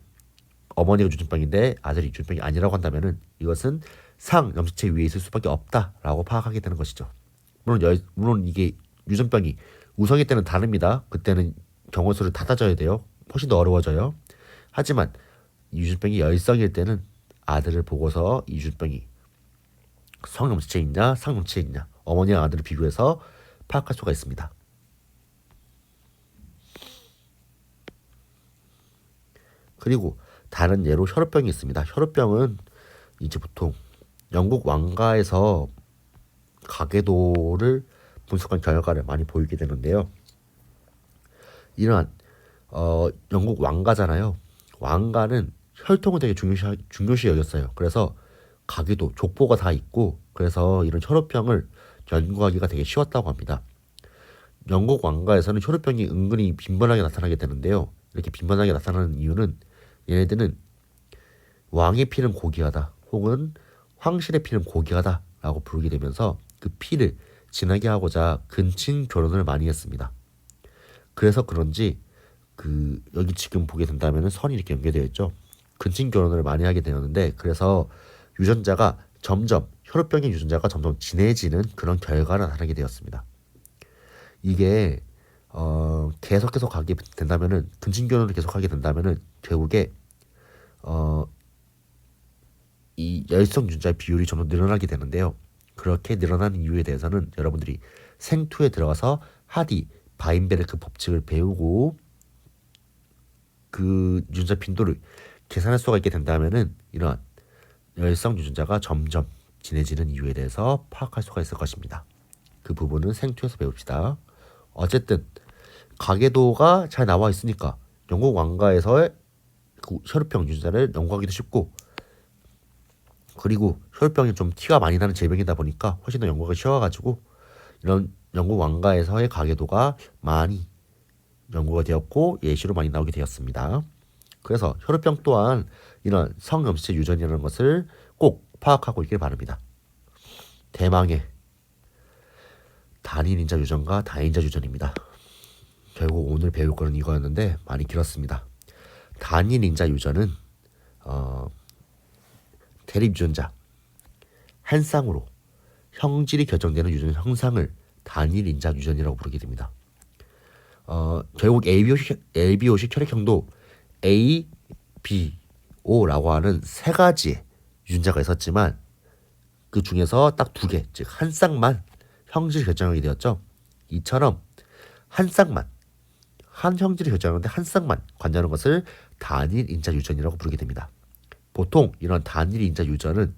어머니가 유전병인데 아들이 유전병이 아니라고 한다면은 이것은 상염색체 위에 있을 수밖에 없다라고 파악하게 되는 것이죠. 물론 이게 유전병이 우성일 때는 다릅니다. 그때는 경호수를 닫아줘야 돼요. 훨씬 더 어려워져요. 하지만 유전병이 열성일 때는 아들을 보고서 이 유전병이 성염색체있냐 상염색체있냐 어머니와 아들을 비교해서 파악할 수가 있습니다. 그리고 다른 예로 혈우병이 있습니다. 혈우병은 이제 보통 영국 왕가에서 가계도를 분석한 결과를 많이 보이게 되는데요. 이러한 영국 왕가잖아요. 왕가는 혈통을 되게 중요시 여겼어요. 그래서 가계도, 족보가 다 있고 그래서 이런 혈우병을 연구하기가 되게 쉬웠다고 합니다. 영국 왕가에서는 혈우병이 은근히 빈번하게 나타나게 되는데요. 이렇게 빈번하게 나타나는 이유는 얘네들은 왕의 피는 고귀하다 혹은 황실의 피는 고귀하다라고 부르게 되면서 그 피를 진하게 하고자 근친 결혼을 많이 했습니다. 그래서 그런지 그 여기 지금 보게 된다면은 선이 이렇게 연결되어 있죠. 근친 결혼을 많이 하게 되었는데 그래서 유전자가 점점 혈우병의 유전자가 점점 진해지는 그런 결과가 나타나게 되었습니다. 이게 계속 가게 된다면은 근친 결혼을 계속하게 된다면은 결국에 어, 이 열성 유전자의 비율이 점점 늘어나게 되는데요. 그렇게 늘어나는 이유에 대해서는 여러분들이 생투에 들어가서 하디 바인베르크 법칙을 배우고 그 유전자 빈도를 계산할 수가 있게 된다면은 이런 열성 유전자가 점점 진해지는 이유에 대해서 파악할 수가 있을 것입니다. 그 부분은 생투에서 배웁시다. 어쨌든 가계도가 잘 나와 있으니까 영국 왕가에서의 그 혈우병 유전자를 연구하기도 쉽고 그리고 혈우병이 좀 티가 많이 나는 질병이다 보니까 훨씬 더 연구가 쉬워가지고 이런 영국 왕가에서의 가계도가 많이 연구가 되었고 예시로 많이 나오게 되었습니다. 그래서 혈우병 또한 이런 성염시체 유전이라는 것을 꼭 파악하고 있길 바랍니다. 대망의 단일인자 유전과 다인자 유전입니다. 결국 오늘 배울 거는 이거였는데 많이 길었습니다. 단일인자 유전은 대립 유전자 한 쌍으로 형질이 결정되는 유전 형상을 단일인자 유전이라고 부르게 됩니다. 결국 ABO식 혈액형도 A, B, O라고 하는 세 가지의 유전자가 있었지만 그 중에서 딱 두 개, 즉 한 쌍만 형질이 결정하게 되었죠. 이처럼 한 쌍만, 한 형질이 결정하는데 한 쌍만 관여하는 것을 단일 인자 유전이라고 부르게 됩니다. 보통 이런 단일 인자 유전은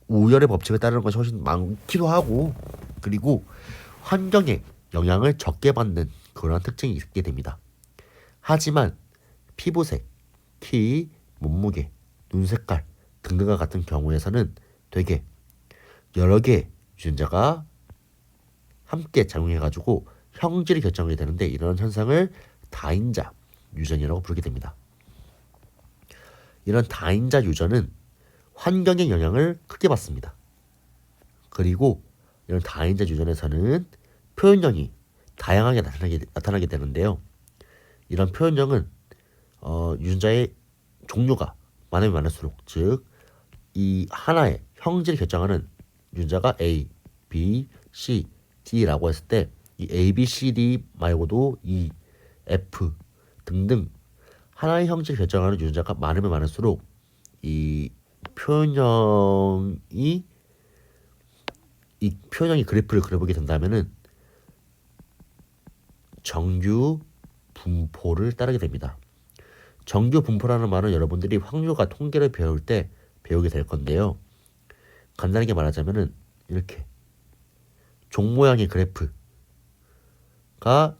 우열의 법칙을 따르는 것이 훨씬 많기도 하고 그리고 환경에 영향을 적게 받는 그런 특징이 있게 됩니다. 하지만 피부색, 키, 몸무게, 눈 색깔 등등과 같은 경우에서는 되게 여러 개의 유전자가 함께 작용해가지고 형질이 결정이 되는데 이런 현상을 다인자 유전이라고 부르게 됩니다. 이런 다인자 유전은 환경의 영향을 크게 받습니다. 그리고 이런 다인자 유전에서는 표현형이 다양하게 나타나게 되는데요. 이런 표현형은 유전자의 종류가 많으면 많을수록 즉 이 하나의 형질을 결정하는 유전자가 A, B, C, D라고 했을 때 이 A, B, C, D 말고도 E, F 등등 하나의 형질을 결정하는 유전자가 많으면 많을수록 이 표현형이 그래프를 그려보게 된다면은 정규 분포를 따르게 됩니다. 정규 분포라는 말은 여러분들이 확률과 통계를 배울 때 배우게 될 건데요. 간단하게 말하자면은 이렇게 종 모양의 그래프가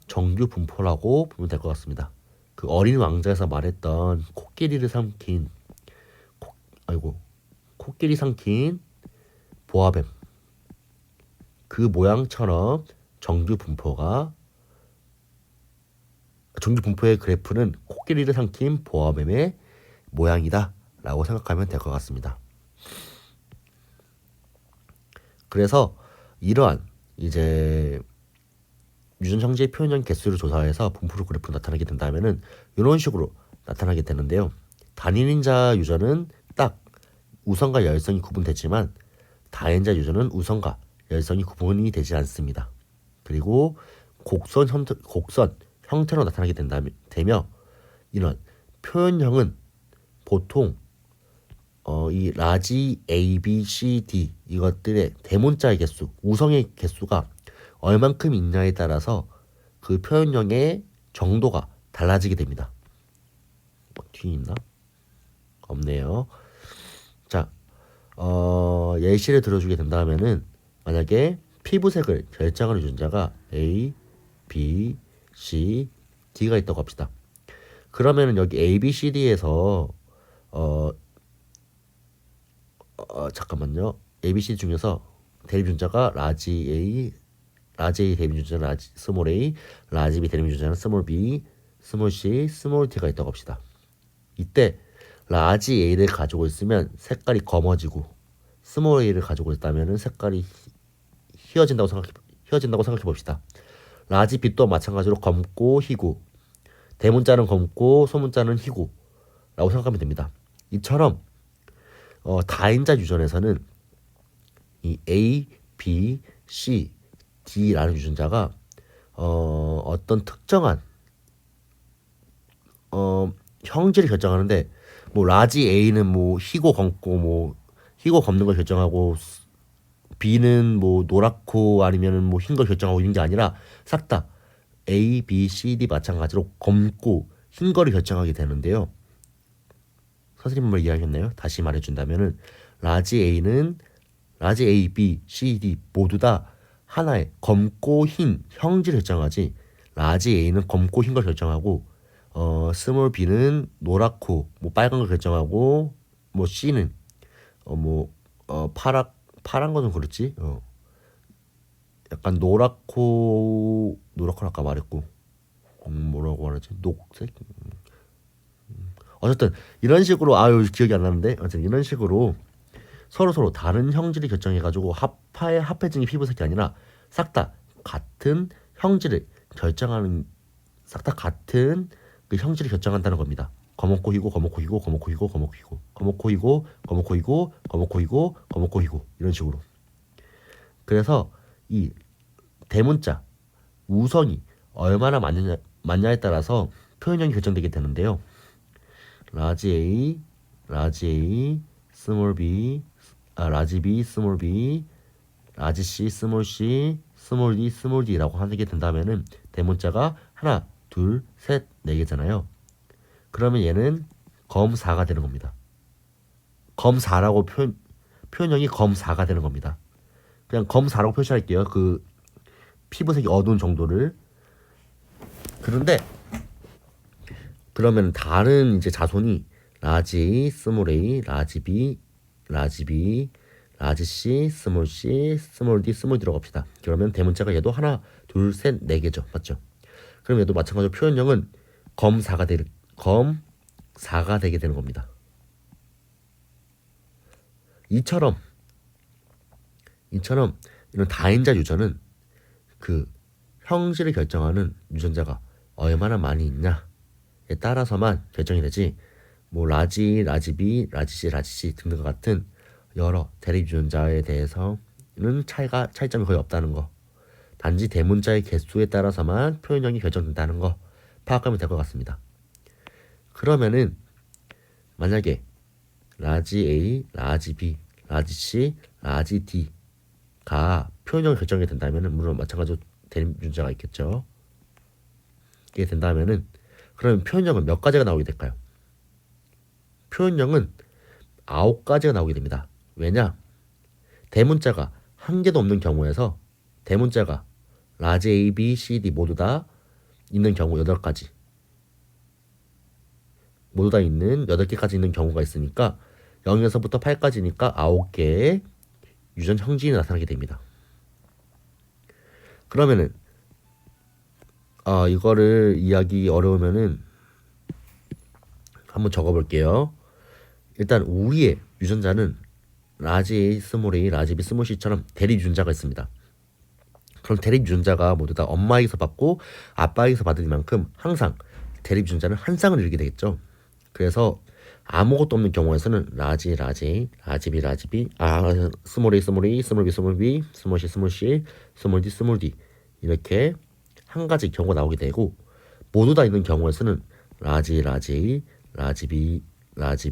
정규 분포라고 보면 될 것 같습니다. 그 어린 왕자에서 말했던 코끼리 삼킨 보아뱀 그 모양처럼 정규 분포의 그래프는 코끼리를 삼킨 보아뱀의 모양이다 라고 생각하면 될 것 같습니다. 그래서 이러한 이제 유전 형제의 표현형 개수를 조사해서 분포로 그래프 나타나게 된다면은 이런 식으로 나타나게 되는데요. 단일인자 유전은 딱 우선과 열성이 구분되지만 다인자 유전은 우선과 열성이 구분이 되지 않습니다. 그리고 곡선 형태로 나타나게 되며 이런 표현형은 보통 이 라지 A, B, C, D 이것들의 대문자의 개수, 우성의 개수가 얼만큼 있냐에 따라서 그 표현형의 정도가 달라지게 됩니다. 뒤에 있나? 없네요. 자, 예시를 들어주게 된다면은 만약에 피부색을 결정하는 유전자가 A, B, C, D가 있다고 합시다. 그러면은 여기 A, B, C, D에서 잠깐만요. A, B, C 중에서 대립유전자가 라지 A, 대립유전자는 스몰 a, 라지 B 대립유전자는 스몰 b, 스몰 c, 스몰 d가 있다고 합시다. 이때 라지 A를 가지고 있으면 색깔이 검어지고 스몰 a를 가지고 있다면 색깔이 휘어진다고 생각해 봅시다. 라지 B도 마찬가지로 검고 희고, 대문자는 검고 소문자는 희고라고 생각하면 됩니다. 이처럼 다인자 유전에서는 이 A, B, C, D라는 유전자가 어떤 특정한 형질을 결정하는데, 뭐 라지 A는 뭐 희고 검고 뭐 희고 검는 걸 결정하고, B는 뭐 노랗고 아니면은 뭐 흰 걸 결정하고 이런 게 아니라 싹 다 A, B, C, D 마찬가지로 검고 흰 거를 결정하게 되는데요. 선생님 말 이해하셨나요? 다시 말해준다면은 라지 A, B, C, D 모두 다 하나의 검고 흰 형질을 결정하지, 라지 A는 검고 흰 걸 결정하고, 스몰 B는 노랗고 뭐 빨간 걸 결정하고, 뭐 C는 파란 거는 그렇지. 약간 노랗고 아까 말했고, 뭐라고 말하지? 녹색. 어쨌든 이런 식으로, 아유 기억이 안 나는데, 어쨌든 이런 식으로 서로 다른 형질을 결정해가지고 합해진 게 피부색이 아니라 싹 다 같은 형질을 결정하는, 싹 다 같은 그 형질을 결정한다는 겁니다. 검은코 희고, 검은코 희고, 검은코 희고, 검은코 희고, 검은코 희고, 검은코 희고, 검은코 희고, 검은코 희고, 이런 식으로. 그래서 이 대문자 우성이 얼마나 많냐에 따라서 표현형이 결정되게 되는데요. 라지 A, 스몰 b, 라지 B, 스몰 b, 라지 C, 스몰 c, 스몰 d, 스몰 d라고 하게 된다면은 대문자가 하나, 둘, 셋, 네 개잖아요. 그러면 얘는 검4가 되는 겁니다. 검4라고 표현형이 검4가 되는 겁니다. 그냥 검4라고 표시할게요. 그 피부색이 어두운 정도를. 그런데 그러면 다른 이제 자손이 라지 A, 스몰 a, 라지 B, 라지 C, 스몰 c, 스몰 d, 스몰 d라고 합시다. 그러면 대문자가 얘도 하나, 둘, 셋, 네 개죠. 맞죠? 그럼 얘도 마찬가지로 표현형은 검4가 되게 되는 겁니다. 이처럼 이런 다인자 유전은 그 형질을 결정하는 유전자가 얼마나 많이 있냐에 따라서만 결정이 되지, 뭐 라지 B, 라지 C 등등과 같은 여러 대립 유전자에 대해서는 차이점이 거의 없다는 거, 단지 대문자의 개수에 따라서만 표현형이 결정된다는 거 파악하면 될 것 같습니다. 그러면은 만약에 라지 A, 라지 B, 라지 C, 라지 D가 표현형이 결정이 된다면은, 물론 마찬가지로 대립 유전자가 있겠죠. 이게 된다면은 그러면 표현형은 몇 가지가 나오게 될까요? 표현형은 9가지가 나오게 됩니다. 왜냐? 대문자가 한 개도 없는 경우에서 대문자가 라지 A, B, C, D 모두 다 있는 경우 8가지, 모두 다 있는 8개까지 있는 경우가 있으니까 0에서부터 8까지니까 9개의 유전 형질이 나타나게 됩니다. 그러면은 이거를 이해하기 어려우면은 한번 적어볼게요. 일단 우리의 유전자는 라지 A, 스몰 a, 라지 B, 스몰 c처럼 대립 유전자가 있습니다. 그럼 대립 유전자가 모두 다 엄마에게서 받고 아빠에게서 받은 만큼 항상 대립 유전자는 한 쌍을 이루게 되겠죠. 그래서 아무것도 없는 경우에서는 라지 A, 라지 B, 스몰 A, 스몰 B, 스몰 B, 스몰 C, 스몰 D 이렇게 한 가지 경우가 나오게 되고, 모두 다 있는 경우에서는 라지 A, 라지 B, 라지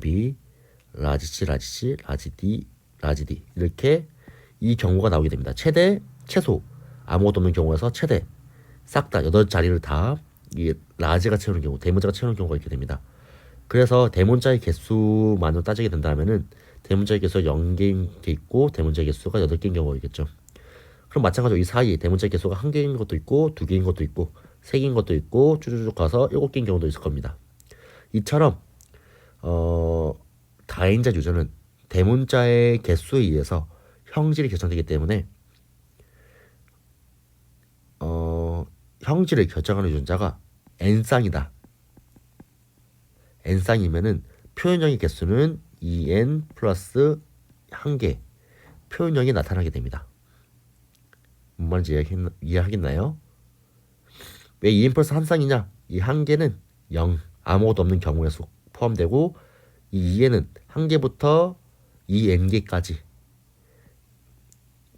C, 라지 D 이렇게 이 경우가 나오게 됩니다. 최소 아무것도 없는 경우에서 최대 싹 다 8자리를 다 이 라지가 채우는 경우, 대문자가 채우는 경우가 있게 됩니다. 그래서 대문자의 개수만으로 따지게 된다면은 대문자의 개수가 0개인 게 있고 대문자의 개수가 8개인 경우가 있겠죠. 그럼 마찬가지로 이 사이에 대문자의 개수가 1개인 것도 있고 2개인 것도 있고 3개인 것도 있고 쭉쭉쭉 가서 7개인 경우도 있을 겁니다. 이처럼 다인자 유전은 대문자의 개수에 의해서 형질이 결정되기 때문에 형질을 결정하는 유전자가 n쌍이다. n쌍이면은 표현형의 개수는 2n 플러스 1개 표현형이 나타나게 됩니다. 뭔 말인지 이해하겠나요? 왜 2n 플러스 한 쌍이냐? 이 한 개는 0, 아무것도 없는 경우에 포함되고 이 2n은 한 개부터 2n개까지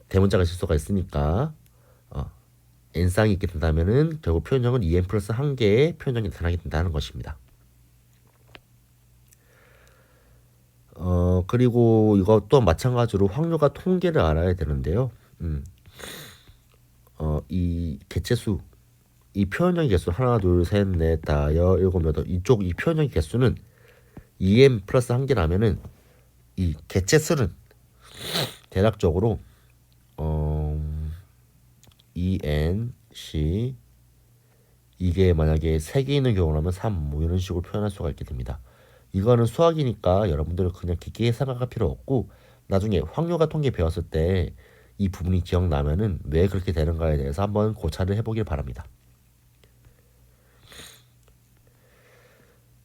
대문자가 있을 수가 있으니까 n쌍이 있게 된다면은 결국 표현형은 2n 플러스 한 개의 표현형이 나타나게 된다는 것입니다. 그리고 이것 또한 마찬가지로 확률과 통계를 알아야 되는데요. 이 개체수, 이 표현형 개수 하나, 둘, 셋, 넷, 다, 일곱, 여덟 이쪽 이 표현형 개수는 2n 플러스 한 개라면은 이 개체수는 대략적으로 2n, c 이게 만약에 3개 있는 경우라면 3, 뭐 이런 식으로 표현할 수가 있게 됩니다. 이거는 수학이니까 여러분들은 그냥 깊게 생각할 필요 없고 나중에 확률과 통계 배웠을 때 이 부분이 기억나면은 왜 그렇게 되는가에 대해서 한번 고찰을 해보길 바랍니다.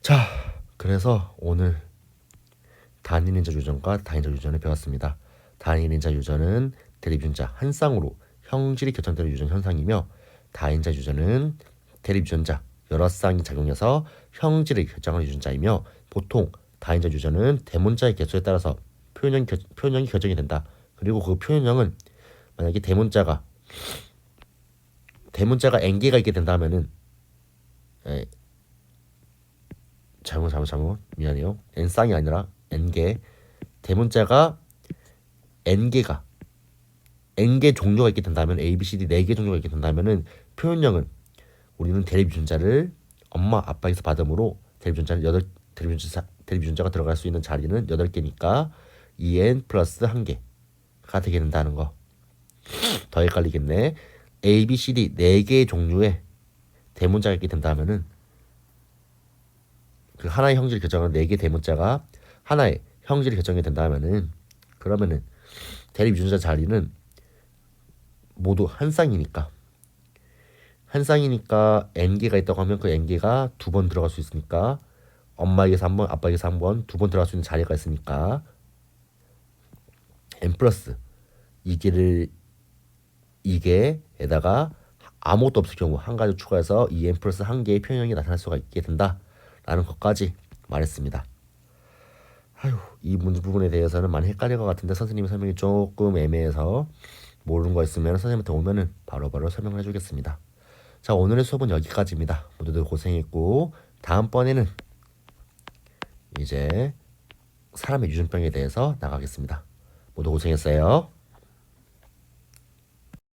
자, 그래서 오늘 단위인자 유전과 다인자 유전을 배웠습니다. 단위인자 유전은 대립유전자 한 쌍으로 형질이 결정되는 유전 현상이며 다인자 유전은 대립유전자 여러 쌍이 작용해서 형질을 결정하는 유전자이며 보통 다인자 유전은 대문자의 개수에 따라서 표현형이 결정이 된다. 그리고 그 표현형은 만약에 대문자가 n개가 있게 된다면은 잘못 미안해요. n쌍이 아니라 n개 대문자가 n개 종류가 있게 된다면 A, B, C, D 4개 종류가 있게 된다면은 표현형은 우리는 대립유전자를 엄마 아빠에서 받음으로 대립유전자가 들어갈 수 있는 자리는 8개니까 2n 플러스 1개가 되게 된다는 거. 더 헷갈리겠네. A, B, C, D 4개의 종류의 대문자가 있게 된다면은 그 하나의 형질을 결정하는 4개 대문자가 하나의 형질을 결정이 된다면은 그러면은 대립유전자 자리는 모두 한 쌍이니까 n개가 있다고 하면 그 n개가 2번 들어갈 수 있으니까 엄마에게서 1번, 아빠에게서 1번, 2번 들어갈 수 있는 자리가 있으니까 n 플러스 2개에다가 아무것도 없을 경우 한 가지 추가해서 2n 플러스 1개의 표현형이 나타날 수가 있게 된다라는 것까지 말했습니다. 이 부분에 대해서는 많이 헷갈릴 것 같은데 선생님의 설명이 조금 애매해서 모르는 거 있으면 선생님한테 오면은 바로바로 설명을 해주겠습니다. 자, 오늘의 수업은 여기까지입니다. 모두들 고생했고 다음번에는 이제 사람의 유전병에 대해서 나가겠습니다. 모두 고생했어요.